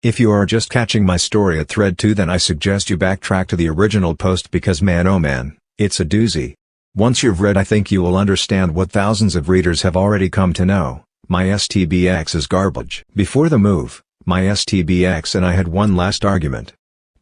If you are just catching my story at thread 2, then I suggest you backtrack to the original post because man oh man, it's a doozy. Once you've read, I think you will understand what thousands of readers have already come to know: my STBX is garbage. Before the move, my STBX and I had one last argument.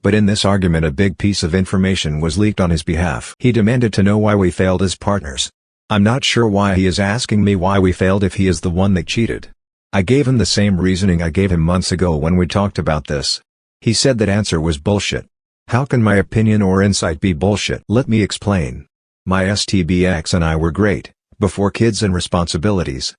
But in this argument a big piece of information was leaked on his behalf. He demanded to know why we failed as partners. I'm not sure why he is asking me why we failed if he is the one that cheated. I gave him the same reasoning I gave him months ago when we talked about this. He said that answer was bullshit. How can my opinion or insight be bullshit? Let me explain. My STBX and I were great, before kids and responsibilities.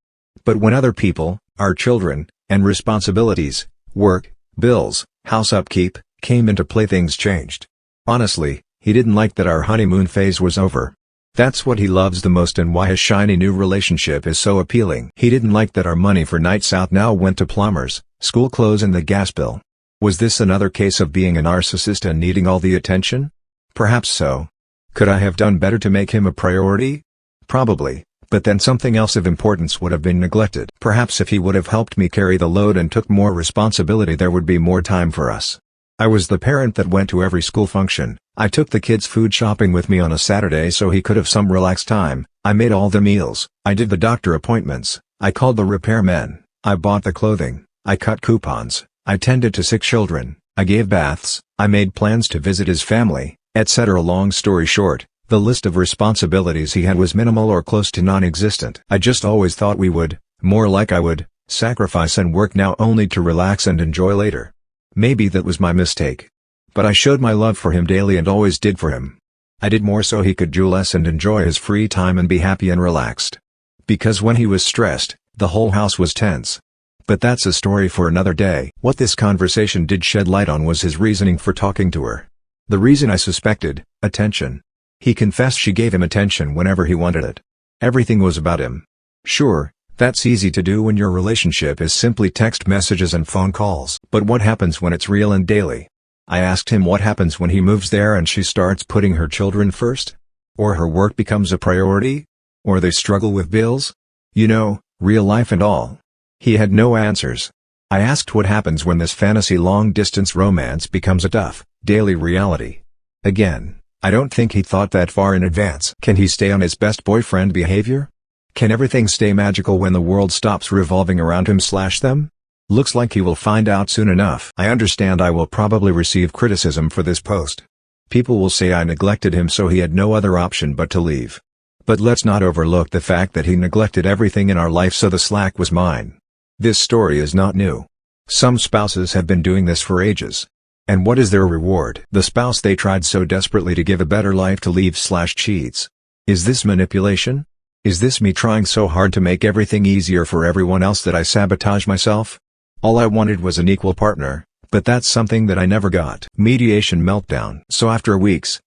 But when other people, our children, and responsibilities, work, bills, house upkeep, came into play, things changed. Honestly, he didn't like that our honeymoon phase was over. That's what he loves the most and why his shiny new relationship is so appealing. He didn't like that our money for nights out now went to plumbers, school clothes and the gas bill. Was this another case of being a narcissist and needing all the attention? Perhaps so. Could I have done better to make him a priority? Probably, but then something else of importance would have been neglected. Perhaps if he would have helped me carry the load and took more responsibility, there would be more time for us. I was the parent that went to every school function. I took the kids food shopping with me on a Saturday so he could have some relaxed time. I made all the meals. I did the doctor appointments. I called the repairmen. I bought the clothing. I cut coupons. I tended to sick children. I gave baths. I made plans to visit his family, etc. Long story short, the list of responsibilities he had was minimal or close to non-existent. I just always thought we would, more like I would, sacrifice and work now only to relax and enjoy later. Maybe that was my mistake. But I showed my love for him daily and always did for him. I did more so he could do less and enjoy his free time and be happy and relaxed. Because when he was stressed, the whole house was tense. But that's a story for another day. What this conversation did shed light on was his reasoning for talking to her. The reason I suspected: attention. He confessed she gave him attention whenever he wanted it. Everything was about him. Sure, that's easy to do when your relationship is simply text messages and phone calls. But what happens when it's real and daily? I asked him what happens when he moves there and she starts putting her children first? Or her work becomes a priority? Or they struggle with bills? You know, real life and all. He had no answers. I asked what happens when this fantasy long-distance romance becomes a tough, daily reality. Again, I don't think he thought that far in advance. Can he stay on his best boyfriend behavior? Can everything stay magical when the world stops revolving around him/them? Looks like he will find out soon enough. I understand I will probably receive criticism for this post. People will say I neglected him so he had no other option but to leave. But let's not overlook the fact that he neglected everything in our life so the slack was mine. This story is not new. Some spouses have been doing this for ages. And what is their reward? The spouse they tried so desperately to give a better life to leave/cheats. Is this manipulation? Is this me trying so hard to make everything easier for everyone else that I sabotage myself? All I wanted was an equal partner, but that's something that I never got. Mediation meltdown. So after weeks,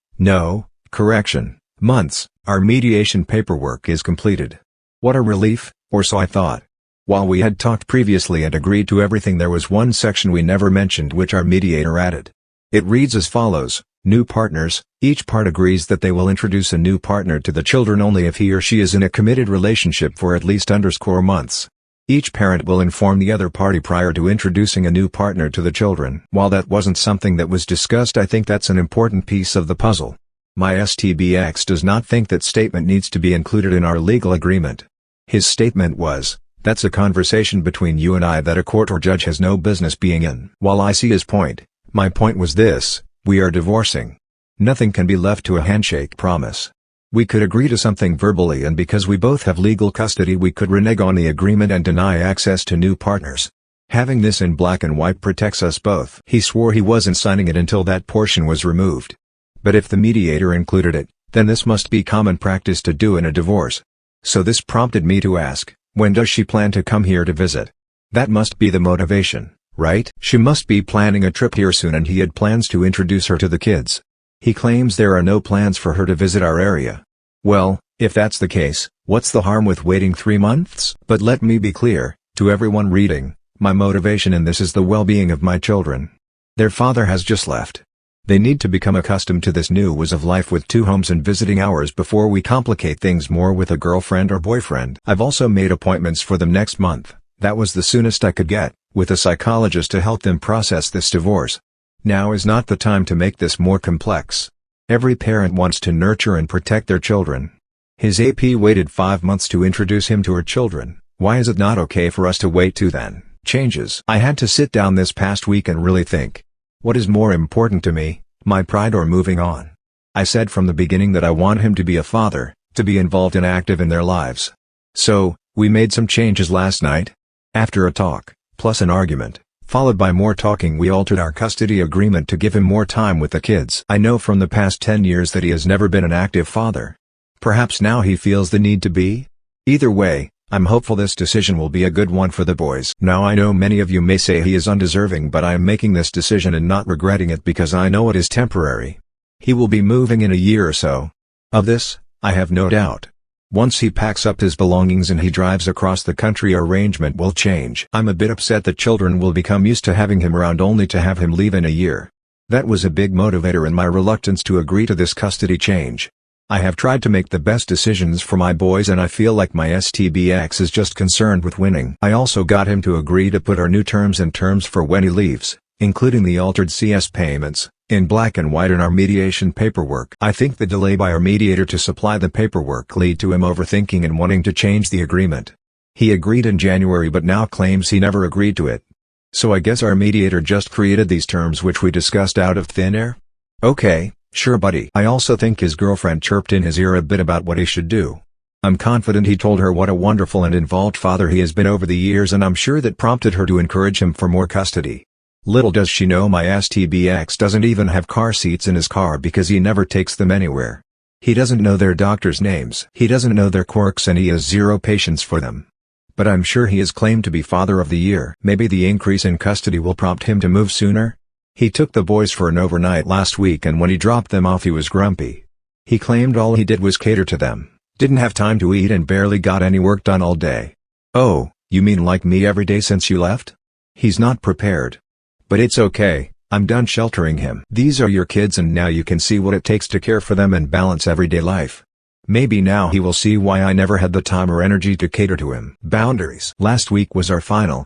months, our mediation paperwork is completed. What a relief, or so I thought. While we had talked previously and agreed to everything, there was one section we never mentioned which our mediator added. It reads as follows: new partners, each part agrees that they will introduce a new partner to the children only if he or she is in a committed relationship for at least months. Each parent will inform the other party prior to introducing a new partner to the children. While that wasn't something that was discussed, I think that's an important piece of the puzzle. My STBX does not think that statement needs to be included in our legal agreement. His statement was, "That's a conversation between you and I that a court or judge has no business being in." While I see his point, my point was this: we are divorcing. Nothing can be left to a handshake promise. We could agree to something verbally, and because we both have legal custody we could renege on the agreement and deny access to new partners. Having this in black and white protects us both. He swore he wasn't signing it until that portion was removed. But if the mediator included it, then this must be common practice to do in a divorce. So this prompted me to ask, when does she plan to come here to visit? That must be the motivation, right? She must be planning a trip here soon, and he had plans to introduce her to the kids. He claims there are no plans for her to visit our area. Well, if that's the case, what's the harm with waiting 3 months? But let me be clear, to everyone reading, my motivation in this is the well-being of my children. Their father has just left. They need to become accustomed to this new ways of life with 2 homes and visiting hours before we complicate things more with a girlfriend or boyfriend. I've also made appointments for them next month. That was the soonest I could get, with a psychologist to help them process this divorce. Now is not the time to make this more complex. Every parent wants to nurture and protect their children. His AP waited 5 months to introduce him to her children. Why is it not okay for us to wait too then? Changes. I had to sit down this past week and really think. What is more important to me, my pride or moving on? I said from the beginning that I want him to be a father, to be involved and active in their lives. So, we made some changes last night. After a talk, plus an argument, followed by more talking, we altered our custody agreement to give him more time with the kids. I know from the past 10 years that he has never been an active father. Perhaps now he feels the need to be? Either way, I'm hopeful this decision will be a good one for the boys. Now I know many of you may say he is undeserving, but I am making this decision and not regretting it because I know it is temporary. He will be moving in a year or so. Of this, I have no doubt. Once he packs up his belongings and he drives across the country, our arrangement will change. I'm a bit upset that children will become used to having him around only to have him leave in a year. That was a big motivator in my reluctance to agree to this custody change. I have tried to make the best decisions for my boys and I feel like my STBX is just concerned with winning. I also got him to agree to put our new terms and terms for when he leaves, including the altered CS payments, in black and white in our mediation paperwork. I think the delay by our mediator to supply the paperwork led to him overthinking and wanting to change the agreement. He agreed in January but now claims he never agreed to it. So I guess our mediator just created these terms which we discussed out of thin air? Okay, sure buddy. I also think his girlfriend chirped in his ear a bit about what he should do. I'm confident he told her what a wonderful and involved father he has been over the years, and I'm sure that prompted her to encourage him for more custody. Little does she know my STBX doesn't even have car seats in his car because he never takes them anywhere. He doesn't know their doctors' names. He doesn't know their quirks and he has zero patience for them. But I'm sure he is claimed to be father of the year. Maybe the increase in custody will prompt him to move sooner? He took the boys for an overnight last week and when he dropped them off he was grumpy. He claimed all he did was cater to them, didn't have time to eat and barely got any work done all day. Oh, you mean like me every day since you left? He's not prepared. But it's okay, I'm done sheltering him. These are your kids and now you can see what it takes to care for them and balance everyday life. Maybe now he will see why I never had the time or energy to cater to him. Boundaries. Last week was our final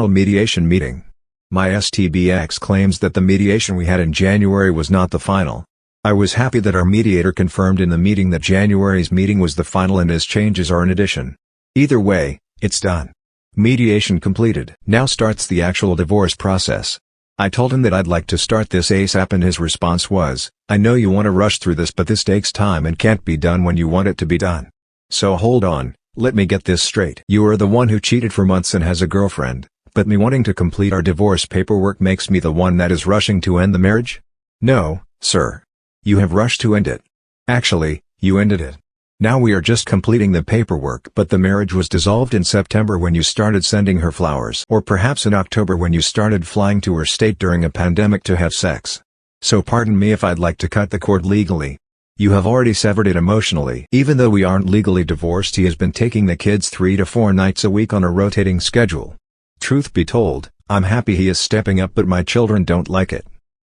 mediation meeting. My STBX claims that the mediation we had in January was not the final. I was happy that our mediator confirmed in the meeting that January's meeting was the final and his changes are an addition. Either way, it's done. Mediation completed. Now starts the actual divorce process. I told him that I'd like to start this ASAP and his response was, I know you want to rush through this but this takes time and can't be done when you want it to be done. So hold on, let me get this straight. You are the one who cheated for months and has a girlfriend, but me wanting to complete our divorce paperwork makes me the one that is rushing to end the marriage? No, sir. You have rushed to end it. Actually, you ended it. Now we are just completing the paperwork, but the marriage was dissolved in September when you started sending her flowers, or perhaps in October when you started flying to her state during a pandemic to have sex. So pardon me if I'd like to cut the cord legally. You have already severed it emotionally. Even though we aren't legally divorced, he has been taking the kids 3 to 4 nights a week on a rotating schedule. Truth be told, I'm happy he is stepping up, but my children don't like it.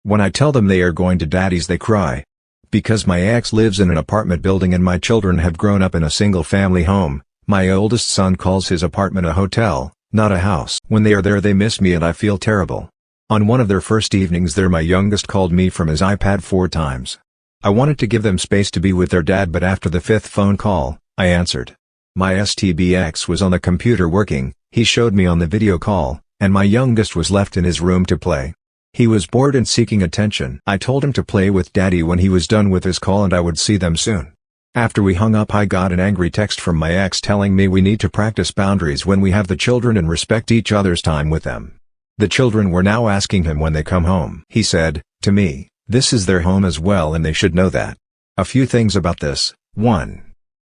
When I tell them they are going to daddy's they cry. Because my ex lives in an apartment building and my children have grown up in a single-family home, my oldest son calls his apartment a hotel, not a house. When they are there they miss me and I feel terrible. On one of their first evenings there my youngest called me from his iPad 4 times. I wanted to give them space to be with their dad, but after the 5th phone call, I answered. My STBX was on the computer working, he showed me on the video call, and my youngest was left in his room to play. He was bored and seeking attention. I told him to play with daddy when he was done with his call and I would see them soon. After we hung up I got an angry text from my ex telling me we need to practice boundaries when we have the children and respect each other's time with them. The children were now asking him when they come home. He said, to me, this is their home as well and they should know that. A few things about this. 1.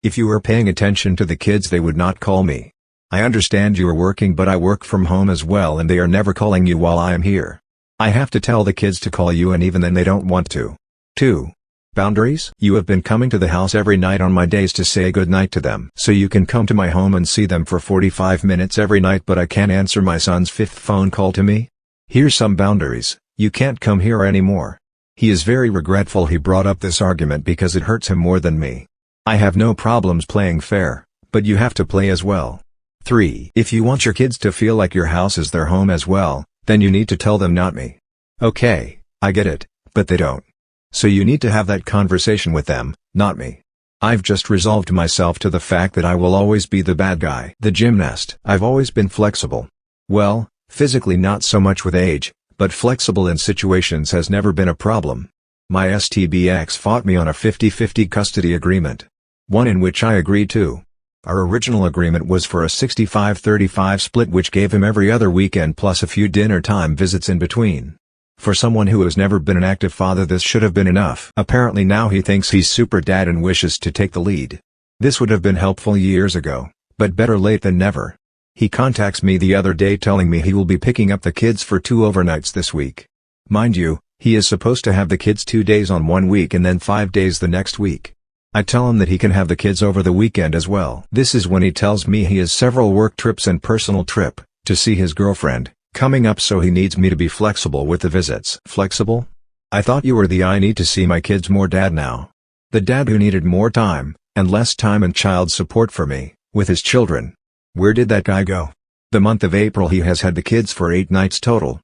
If you were paying attention to the kids they would not call me. I understand you are working but I work from home as well and they are never calling you while I am here. I have to tell the kids to call you and even then they don't want to. 2. Boundaries? You have been coming to the house every night on my days to say good night to them. So you can come to my home and see them for 45 minutes every night, but I can't answer my son's 5th phone call to me? Here's some boundaries. You can't come here anymore. He is very regretful he brought up this argument because it hurts him more than me. I have no problems playing fair, but you have to play as well. 3. If you want your kids to feel like your house is their home as well, then you need to tell them, not me. Okay, I get it, but they don't. So you need to have that conversation with them, not me. I've just resolved myself to the fact that I will always be the bad guy. The gymnast. I've always been flexible. Well, physically not so much with age, but flexible in situations has never been a problem. My STBX fought me on a 50-50 custody agreement. One in which I agreed to. Our original agreement was for a 65-35 split, which gave him every other weekend plus a few dinner time visits in between. For someone who has never been an active father, this should have been enough. Apparently now he thinks he's super dad and wishes to take the lead. This would have been helpful years ago, but better late than never. He contacts me the other day telling me he will be picking up the kids for 2 overnights this week. Mind you, he is supposed to have the kids 2 days on one week and then 5 days the next week. I tell him that he can have the kids over the weekend as well. This is when he tells me he has several work trips and personal trip, to see his girlfriend, coming up, so he needs me to be flexible with the visits. Flexible? I thought you were the I need to see my kids more dad now. The dad who needed more time, and less time and child support for me, with his children. Where did that guy go? The month of April he has had the kids for 8 nights total.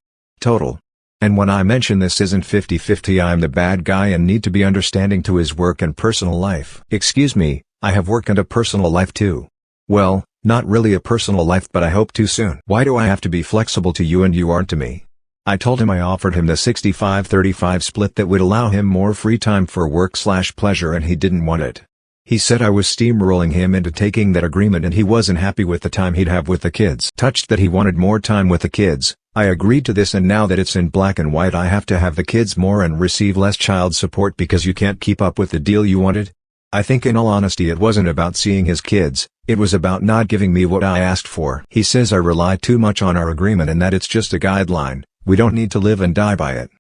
And when I mention this isn't 50-50, I'm the bad guy and need to be understanding to his work and personal life. Excuse me, I have work and a personal life too. Well, not really a personal life, but I hope to soon. Why do I have to be flexible to you and you aren't to me? I told him I offered him the 65-35 split that would allow him more free time for work/pleasure, and he didn't want it. He said I was steamrolling him into taking that agreement and he wasn't happy with the time he'd have with the kids. Touched that he wanted more time with the kids, I agreed to this, and now that it's in black and white I have to have the kids more and receive less child support because you can't keep up with the deal you wanted? I think in all honesty it wasn't about seeing his kids, it was about not giving me what I asked for. He says I rely too much on our agreement and that it's just a guideline, we don't need to live and die by it.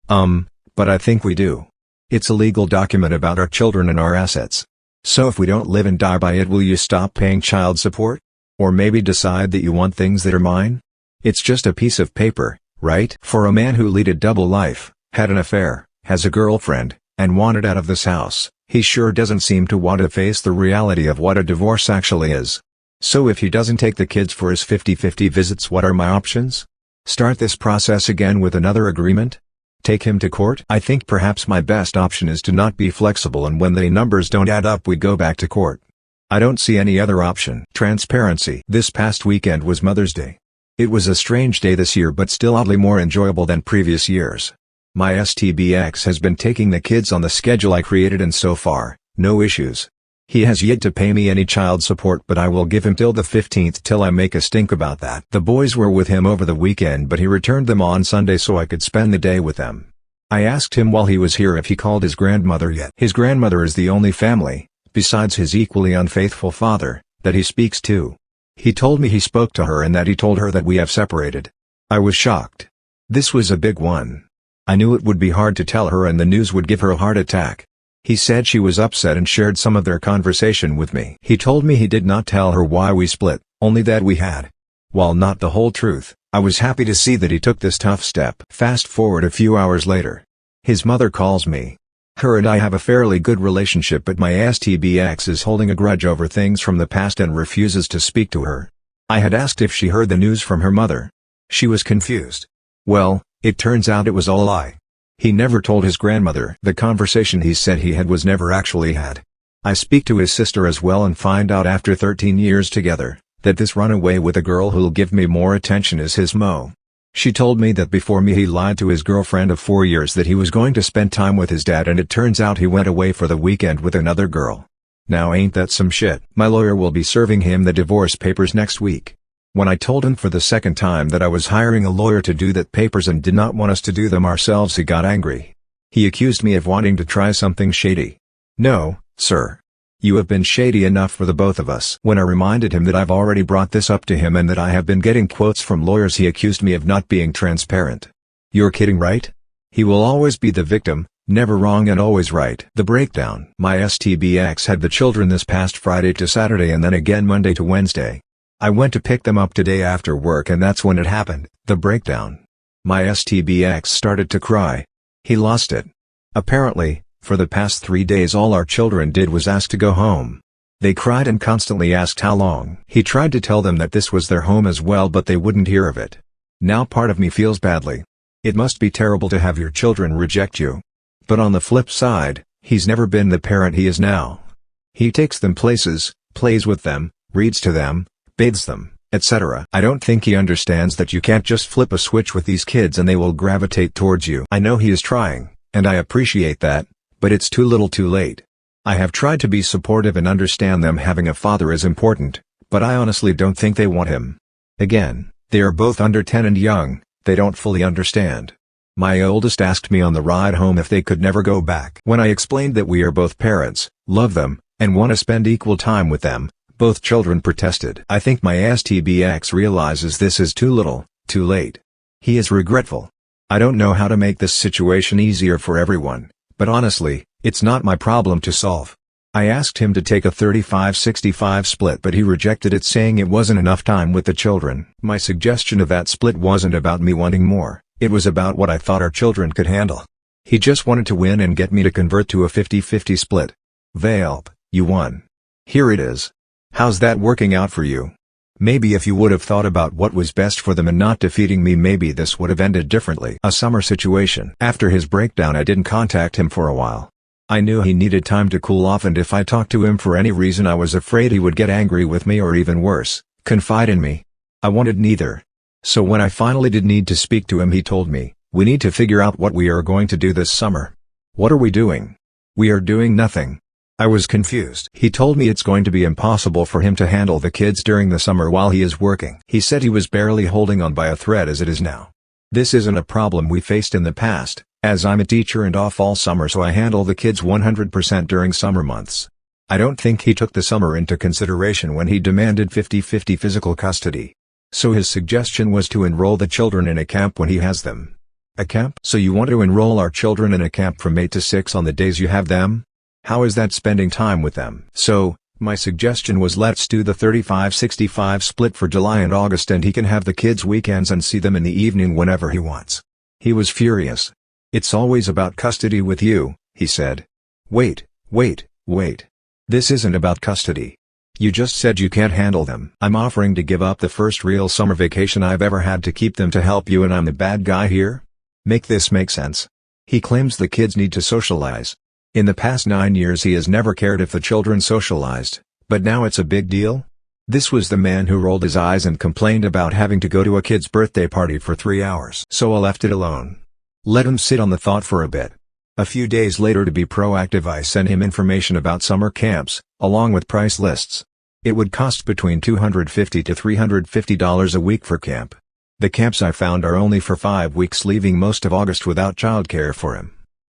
But I think we do. It's a legal document about our children and our assets. So if we don't live and die by it, will you stop paying child support? Or maybe decide that you want things that are mine? It's just a piece of paper, right? For a man who led a double life, had an affair, has a girlfriend, and wanted out of this house, he sure doesn't seem to want to face the reality of what a divorce actually is. So if he doesn't take the kids for his 50-50 visits, what are my options? Start this process again with another agreement? Take him to court? I think perhaps my best option is to not be flexible, and when the numbers don't add up we go back to court. I don't see any other option. Transparency. This past weekend was Mother's Day. It was a strange day this year, but still oddly more enjoyable than previous years. My STBX has been taking the kids on the schedule I created and so far, no issues. He has yet to pay me any child support, but I will give him till the 15th till I make a stink about that. The boys were with him over the weekend, but he returned them on Sunday so I could spend the day with them. I asked him while he was here if he called his grandmother yet. His grandmother is the only family, besides his equally unfaithful father, that he speaks to. He told me he spoke to her and that he told her that we have separated. I was shocked. This was a big one. I knew it would be hard to tell her and the news would give her a heart attack. He said she was upset and shared some of their conversation with me. He told me he did not tell her why we split, only that we had. While not the whole truth, I was happy to see that he took this tough step. Fast forward a few hours later. His mother calls me. Her and I have a fairly good relationship, but my STBX is holding a grudge over things from the past and refuses to speak to her. I had asked if she heard the news from her mother. She was confused. Well, it turns out it was all a lie. He never told his grandmother. The conversation he said he had was never actually had. I speak to his sister as well and find out after 13 years together, that this runaway with a girl who'll give me more attention is his Mo. She told me that before me he lied to his girlfriend of 4 years that he was going to spend time with his dad, and it turns out he went away for the weekend with another girl. Now ain't that some shit? My lawyer will be serving him the divorce papers next week. When I told him for the second time that I was hiring a lawyer to do that papers and did not want us to do them ourselves, he got angry. He accused me of wanting to try something shady. No, sir. You have been shady enough for the both of us. When I reminded him that I've already brought this up to him and that I have been getting quotes from lawyers, he accused me of not being transparent. You're kidding, right? He will always be the victim, never wrong and always right. The breakdown. My STBX had the children this past Friday to Saturday and then again Monday to Wednesday. I went to pick them up today after work and that's when it happened, the breakdown. My STBX started to cry. He lost it. Apparently, for the past 3 days all our children did was ask to go home. They cried and constantly asked how long. He tried to tell them that this was their home as well, but they wouldn't hear of it. Now part of me feels badly. It must be terrible to have your children reject you. But on the flip side, he's never been the parent he is now. He takes them places, plays with them, reads to them, bathes them, etc. I don't think he understands that you can't just flip a switch with these kids and they will gravitate towards you. I know he is trying, and I appreciate that, but it's too little too late. I have tried to be supportive and understand them having a father is important, but I honestly don't think they want him. Again, they are both under 10 and young, they don't fully understand. My oldest asked me on the ride home if they could never go back. When I explained that we are both parents, love them, and want to spend equal time with them, both children protested. I think my STBX realizes this is too little, too late. He is regretful. I don't know how to make this situation easier for everyone, but honestly, it's not my problem to solve. I asked him to take a 35-65 split, but he rejected it, saying it wasn't enough time with the children. My suggestion of that split wasn't about me wanting more, it was about what I thought our children could handle. He just wanted to win and get me to convert to a 50-50 split. Valp, you won. Here it is. How's that working out for you? Maybe if you would have thought about what was best for them and not defeating me, maybe this would have ended differently. A summer situation. After his breakdown, I didn't contact him for a while. I knew he needed time to cool off, and if I talked to him for any reason I was afraid he would get angry with me or even worse, confide in me. I wanted neither. So when I finally did need to speak to him, he told me, "We need to figure out what we are going to do this summer." What are we doing? We are doing nothing. I was confused. He told me it's going to be impossible for him to handle the kids during the summer while he is working. He said he was barely holding on by a thread as it is now. This isn't a problem we faced in the past, as I'm a teacher and off all summer, so I handle the kids 100% during summer months. I don't think he took the summer into consideration when he demanded 50-50 physical custody. So his suggestion was to enroll the children in a camp when he has them. A camp? So you want to enroll our children in a camp from 8 to 6 on the days you have them? How is that spending time with them? So, my suggestion was, let's do the 35-65 split for July and August, and he can have the kids weekends and see them in the evening whenever he wants. He was furious. "It's always about custody with you," he said. Wait. This isn't about custody. You just said you can't handle them. I'm offering to give up the first real summer vacation I've ever had to keep them to help you, and I'm the bad guy here? Make this make sense. He claims the kids need to socialize. In the past 9 years he has never cared if the children socialized, but now it's a big deal? This was the man who rolled his eyes and complained about having to go to a kid's birthday party for 3 hours. So I left it alone. Let him sit on the thought for a bit. A few days later, to be proactive, I sent him information about summer camps, along with price lists. It would cost between $250 to $350 a week for camp. The camps I found are only for 5 weeks, leaving most of August without childcare for him.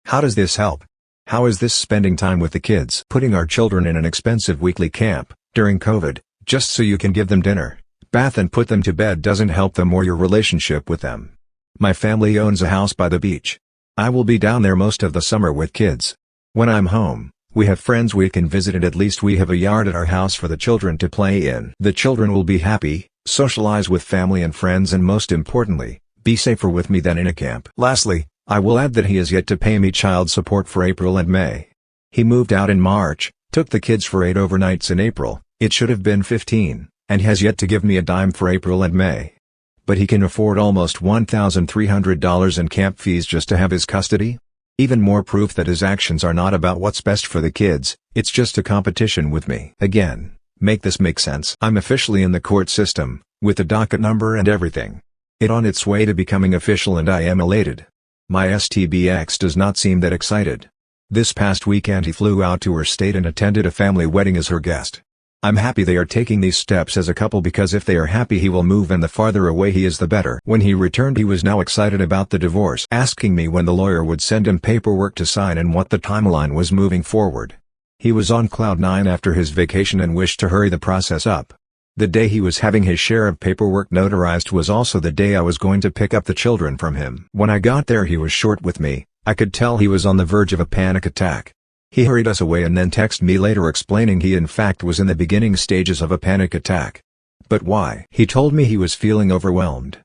How does this help? How is this spending time with the kids? Putting our children in an expensive weekly camp, during COVID, just so you can give them dinner, bath and put them to bed doesn't help them or your relationship with them. My family owns a house by the beach. I will be down there most of the summer with kids. When I'm home, we have friends we can visit, and at least we have a yard at our house for the children to play in. The children will be happy, socialize with family and friends, and most importantly, be safer with me than in a camp. Lastly, I will add that he has yet to pay me child support for April and May. He moved out in March, took the kids for 8 overnights in April, it should have been 15, and has yet to give me a dime for April and May. But he can afford almost $1,300 in camp fees just to have his custody? Even more proof that his actions are not about what's best for the kids, it's just a competition with me. Again, make this make sense. I'm officially in the court system, with the docket number and everything. It on its way to becoming official, and I am elated. My STBX does not seem that excited. This past weekend he flew out to her state and attended a family wedding as her guest. I'm happy they are taking these steps as a couple, because if they are happy he will move, and the farther away he is the better. When he returned he was now excited about the divorce, asking me when the lawyer would send him paperwork to sign and what the timeline was moving forward. He was on cloud 9 after his vacation and wished to hurry the process up. The day he was having his share of paperwork notarized was also the day I was going to pick up the children from him. When I got there he was short with me. I could tell he was on the verge of a panic attack. He hurried us away and then texted me later explaining he in fact was in the beginning stages of a panic attack. But why? He told me he was feeling overwhelmed.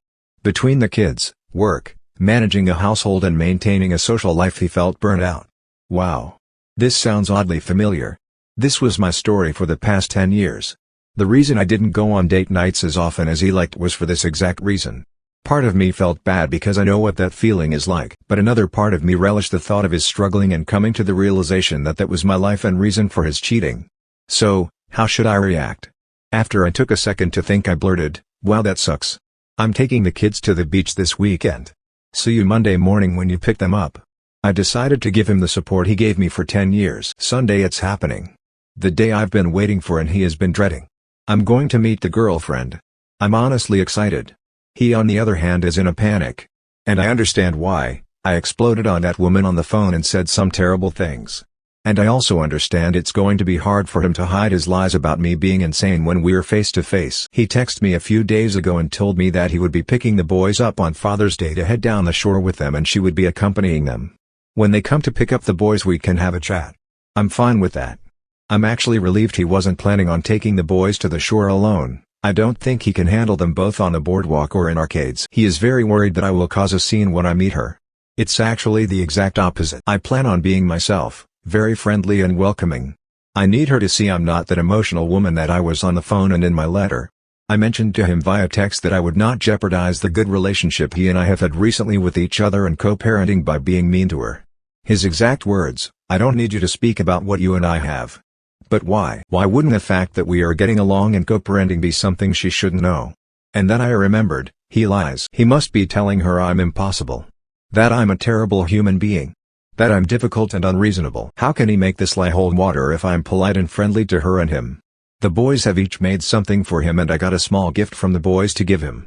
Between the kids, work, managing a household and maintaining a social life, he felt burnt out. Wow. This sounds oddly familiar. This was my story for the past 10 years. The reason I didn't go on date nights as often as he liked was for this exact reason. Part of me felt bad because I know what that feeling is like, but another part of me relished the thought of his struggling and coming to the realization that that was my life and reason for his cheating. So, how should I react? After I took a second to think, I blurted, "Wow, that sucks. I'm taking the kids to the beach this weekend. See you Monday morning when you pick them up." I decided to give him the support he gave me for 10 years. Sunday it's happening. The day I've been waiting for and he has been dreading. I'm going to meet the girlfriend. I'm honestly excited. He on the other hand is in a panic. And I understand why. I exploded on that woman on the phone and said some terrible things. And I also understand it's going to be hard for him to hide his lies about me being insane when we're face to face. He texted me a few days ago and told me that he would be picking the boys up on Father's Day to head down the shore with them and she would be accompanying them. When they come to pick up the boys we can have a chat. I'm fine with that. I'm actually relieved he wasn't planning on taking the boys to the shore alone. I don't think he can handle them both on the boardwalk or in arcades. He is very worried that I will cause a scene when I meet her. It's actually the exact opposite. I plan on being myself, very friendly and welcoming. I need her to see I'm not that emotional woman that I was on the phone and in my letter. I mentioned to him via text that I would not jeopardize the good relationship he and I have had recently with each other and co-parenting by being mean to her. His exact words, "I don't need you to speak about what you and I have." But why? Why wouldn't the fact that we are getting along and co-parenting be something she shouldn't know? And then I remembered, he lies. He must be telling her I'm impossible. That I'm a terrible human being. That I'm difficult and unreasonable. How can he make this lie hold water if I'm polite and friendly to her and him? The boys have each made something for him and I got a small gift from the boys to give him.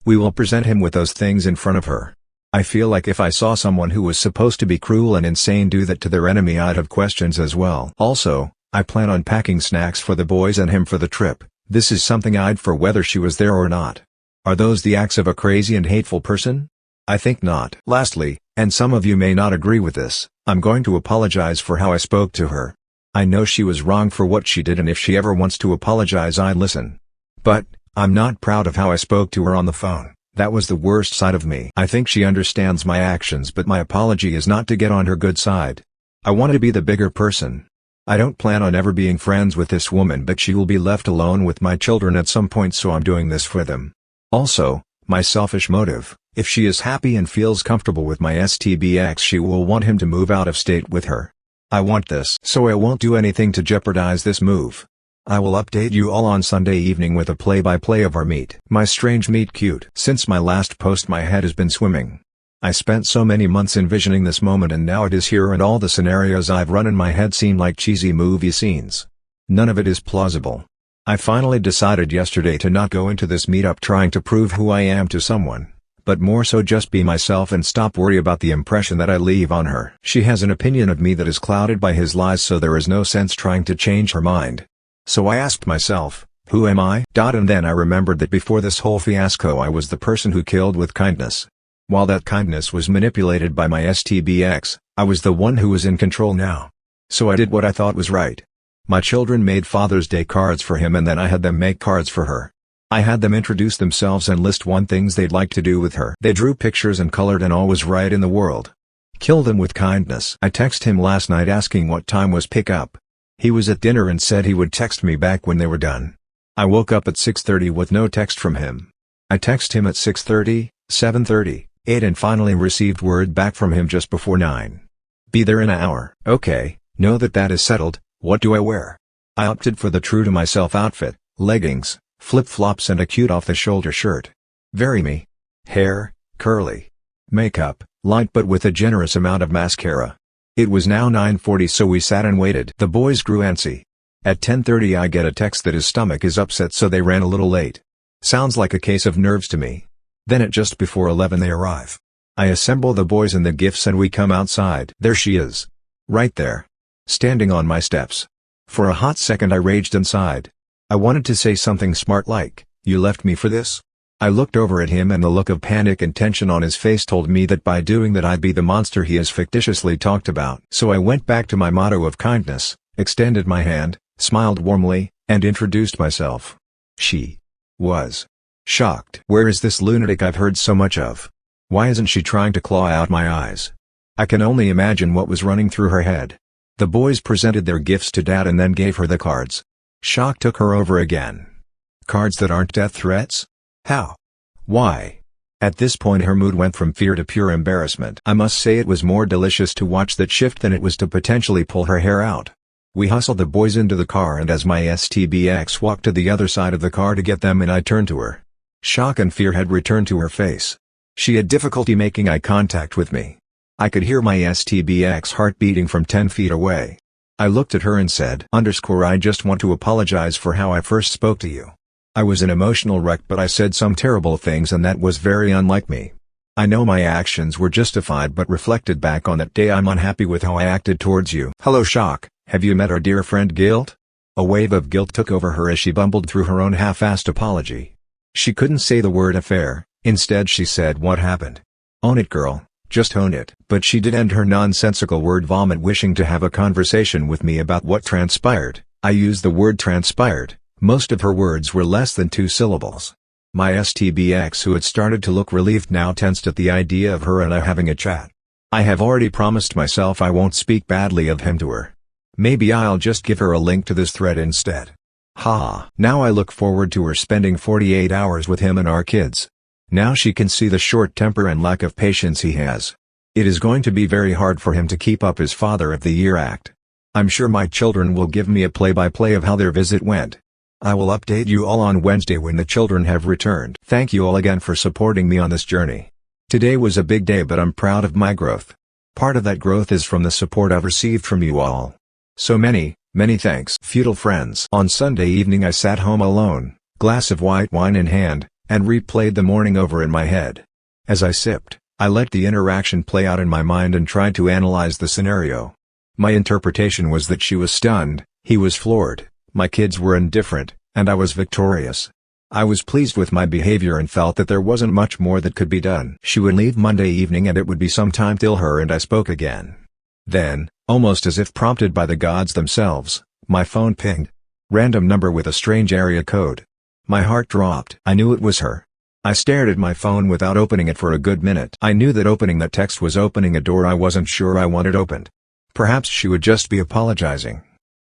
We will present him with those things in front of her. I feel like if I saw someone who was supposed to be cruel and insane do that to their enemy I'd have questions as well. Also, I plan on packing snacks for the boys and him for the trip. This is something I'd for whether she was there or not. Are those the acts of a crazy and hateful person? I think not. Lastly, and some of you may not agree with this, I'm going to apologize for how I spoke to her. I know she was wrong for what she did and if she ever wants to apologize I'd listen. But, I'm not proud of how I spoke to her on the phone. That was the worst side of me. I think she understands my actions but my apology is not to get on her good side. I want to be the bigger person. I don't plan on ever being friends with this woman but she will be left alone with my children at some point so I'm doing this for them. Also, my selfish motive, if she is happy and feels comfortable with my STBX she will want him to move out of state with her. I want this so I won't do anything to jeopardize this move. I will update you all on Sunday evening with a play-by-play of our meet. My strange meet cute. Since my last post my head has been swimming. I spent so many months envisioning this moment and now it is here and all the scenarios I've run in my head seem like cheesy movie scenes. None of it is plausible. I finally decided yesterday to not go into this meetup trying to prove who I am to someone, but more so just be myself and stop worry about the impression that I leave on her. She has an opinion of me that is clouded by his lies so there is no sense trying to change her mind. So I asked myself, who am I? And then I remembered that before this whole fiasco I was the person who killed with kindness. While that kindness was manipulated by my STBX, I was the one who was in control now. So I did what I thought was right. My children made Father's Day cards for him and then I had them make cards for her. I had them introduce themselves and list one things they'd like to do with her. They drew pictures and colored and all was right in the world. Kill them with kindness. I texted him last night asking what time was pickup. He was at dinner and said he would text me back when they were done. I woke up at 6:30 with no text from him. I texted him at 6:30, 7:30. 8 and finally received word back from him just before 9. Be there in an hour. Okay, know that that is settled. What do I wear? I opted for the true to myself outfit, leggings, flip-flops and a cute off-the-shoulder shirt. Very me. Hair, curly. Makeup, light but with a generous amount of mascara. It was now 9:40 so we sat and waited. The boys grew antsy. At 10:30 I get a text that his stomach is upset so they ran a little late. Sounds like a case of nerves to me. Then at just before 11 they arrive. I assemble the boys and the gifts and we come outside. There she is. Right there. Standing on my steps. For a hot second I raged inside. I wanted to say something smart like, "You left me for this?" I looked over at him and the look of panic and tension on his face told me that by doing that I'd be the monster he has fictitiously talked about. So I went back to my motto of kindness, extended my hand, smiled warmly, and introduced myself. She was shocked. Where is this lunatic I've heard so much of? Why isn't she trying to claw out my eyes? I can only imagine what was running through her head. The boys presented their gifts to Dad and then gave her the cards. Shock took her over again. Cards that aren't death threats? How? Why? At this point her mood went from fear to pure embarrassment. I must say it was more delicious to watch that shift than it was to potentially pull her hair out. We hustled the boys into the car and as my STBX walked to the other side of the car to get them in I turned to her. Shock and fear had returned to her face. She had difficulty making eye contact with me. I could hear my STBX heart beating from 10 feet away. I looked at her and said, "I just want to apologize for how I first spoke to you. I was an emotional wreck but I said some terrible things and that was very unlike me. I know my actions were justified but reflected back on that day I'm unhappy with how I acted towards you." "Hello Shock, have you met our dear friend Guilt?" A wave of guilt took over her as she bumbled through her own half-assed apology. She couldn't say the word affair, instead she said, "What happened? Own it girl, just own it." But she did end her nonsensical word vomit wishing to have a conversation with me about what transpired. I used the word transpired. Most of her words were less than 2 syllables. My STBX who had started to look relieved now tensed at the idea of her and I having a chat. I have already promised myself I won't speak badly of him to her. Maybe I'll just give her a link to this thread instead. Ha! Now I look forward to her spending 48 hours with him and our kids. Now she can see the short temper and lack of patience he has. It is going to be very hard for him to keep up his Father of the Year act. I'm sure my children will give me a play-by-play of how their visit went. I will update you all on Wednesday when the children have returned. Thank you all again for supporting me on this journey. Today was a big day but I'm proud of my growth. Part of that growth is from the support I've received from you all. So many thanks. Feudal friends. On Sunday evening I sat home alone, glass of white wine in hand, and replayed the morning over in my head. As I sipped, I let the interaction play out in my mind and tried to analyze the scenario. My interpretation was that she was stunned, he was floored, my kids were indifferent, and I was victorious. I was pleased with my behavior and felt that there wasn't much more that could be done. She would leave Monday evening and it would be some time till her and I spoke again. Then, almost as if prompted by the gods themselves, my phone pinged. Random number with a strange area code. My heart dropped. I knew it was her. I stared at my phone without opening it for a good minute. I knew that opening that text was opening a door I wasn't sure I wanted opened. Perhaps she would just be apologizing.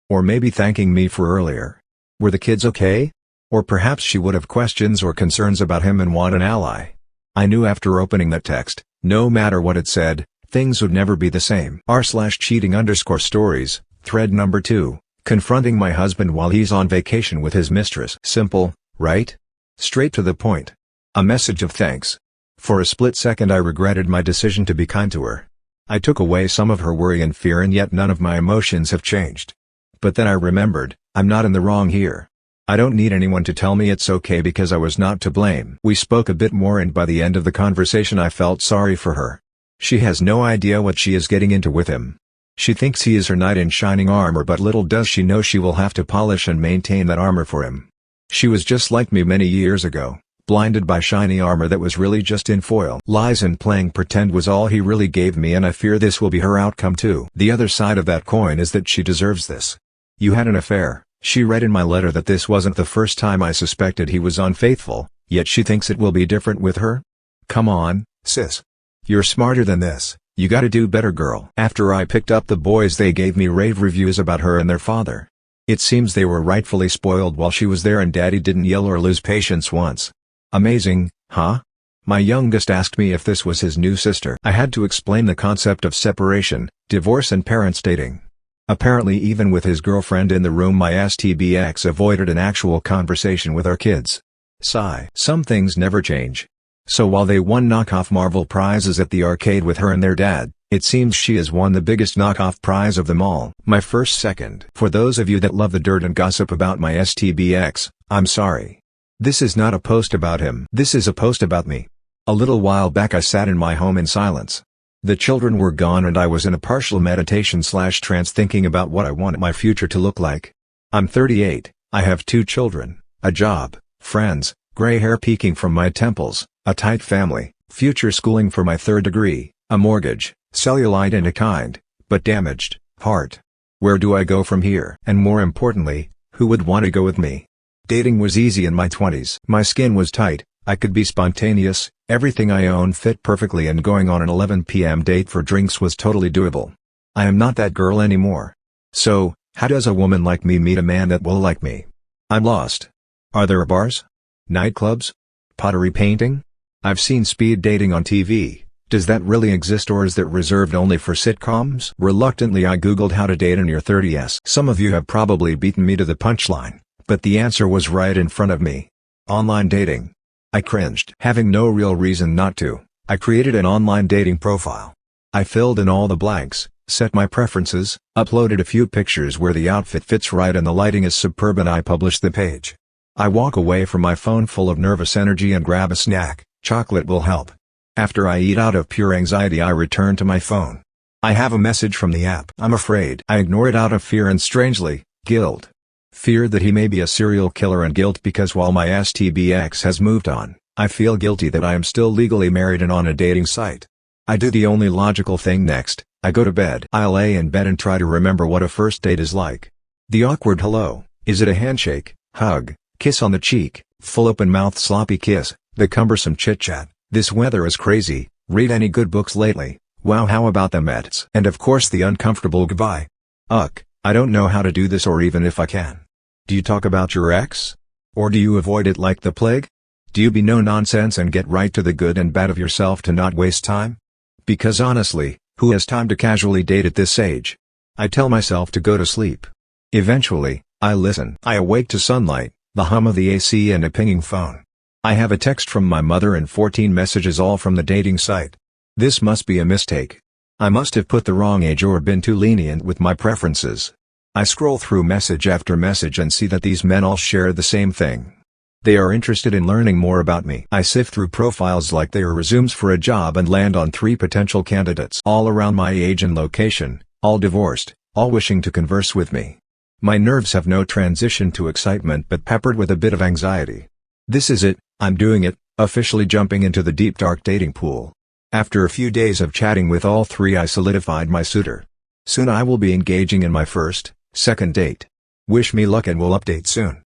Or maybe thanking me for earlier. Were the kids okay? Or perhaps she would have questions or concerns about him and want an ally. I knew after opening that text, no matter what it said, things would never be the same. r/cheating_stories, thread number 2, confronting my husband while he's on vacation with his mistress. Simple, right? Straight to the point. A message of thanks. For a split second I regretted my decision to be kind to her. I took away some of her worry and fear and yet none of my emotions have changed. But then I remembered, I'm not in the wrong here. I don't need anyone to tell me it's okay because I was not to blame. We spoke a bit more and by the end of the conversation I felt sorry for her. She has no idea what she is getting into with him. She thinks he is her knight in shining armor but little does she know she will have to polish and maintain that armor for him. She was just like me many years ago, blinded by shiny armor that was really just in foil. Lies and playing pretend was all he really gave me and I fear this will be her outcome too. The other side of that coin is that she deserves this. You had an affair. She read in my letter that this wasn't the first time I suspected he was unfaithful, yet she thinks it will be different with her? Come on, sis. You're smarter than this, you gotta do better girl. After I picked up the boys they gave me rave reviews about her and their father. It seems they were rightfully spoiled while she was there and daddy didn't yell or lose patience once. Amazing, huh? My youngest asked me if this was his new sister. I had to explain the concept of separation, divorce and parents dating. Apparently even with his girlfriend in the room my STBX avoided an actual conversation with our kids. Sigh. Some things never change. So while they won knockoff Marvel prizes at the arcade with her and their dad, it seems she has won the biggest knockoff prize of them all. My first second. For those of you that love the dirt and gossip about my STBX, I'm sorry. This is not a post about him. This is a post about me. A little while back I sat in my home in silence. The children were gone and I was in a partial meditation/trance thinking about what I want my future to look like. I'm 38, I have 2 children, a job, friends, gray hair peeking from my temples, a tight family, future schooling for my 3rd degree, a mortgage, cellulite and a kind, but damaged, heart. Where do I go from here? And more importantly, who would want to go with me? Dating was easy in my 20s. My skin was tight, I could be spontaneous, everything I owned fit perfectly and going on an 11 p.m. date for drinks was totally doable. I am not that girl anymore. So, how does a woman like me meet a man that will like me? I'm lost. Are there bars? Nightclubs? Pottery painting? I've seen speed dating on TV. Does that really exist, or is that reserved only for sitcoms? Reluctantly I googled how to date in your 30s. Some of you have probably beaten me to the punchline, but the answer was right in front of me. Online dating. I cringed. Having no real reason not to, I created an online dating profile. I filled in all the blanks, set my preferences, uploaded a few pictures where the outfit fits right and the lighting is superb, and I published the page. I walk away from my phone full of nervous energy and grab a snack. Chocolate will help. After I eat out of pure anxiety I return to my phone. I have a message from the app. I'm afraid. I ignore it out of fear and, strangely, guilt. Fear that he may be a serial killer, and guilt because while my STBX has moved on, I feel guilty that I am still legally married and on a dating site. I do the only logical thing next. I go to bed. I lay in bed and try to remember what a first date is like. The awkward hello. Is it a handshake, hug, kiss on the cheek, full open mouth sloppy kiss, the cumbersome chit-chat, this weather is crazy, read any good books lately, wow how about the Mets, and of course the uncomfortable goodbye. I don't know how to do this, or even if I can. Do you talk about your ex? Or do you avoid it like the plague? Do you be no nonsense and get right to the good and bad of yourself to not waste time? Because honestly, who has time to casually date at this age? I tell myself to go to sleep. Eventually, I listen. I awake to sunlight, the hum of the AC and a pinging phone. I have a text from my mother and 14 messages, all from the dating site. This must be a mistake. I must have put the wrong age or been too lenient with my preferences. I scroll through message after message and see that these men all share the same thing. They are interested in learning more about me. I sift through profiles like they are resumes for a job and land on 3 potential candidates, all around my age and location, all divorced, all wishing to converse with me. My nerves have no transition to excitement but peppered with a bit of anxiety. This is it, I'm doing it, officially jumping into the deep dark dating pool. After a few days of chatting with all 3 I solidified my suitor. Soon I will be engaging in my first, second date. Wish me luck and we'll update soon.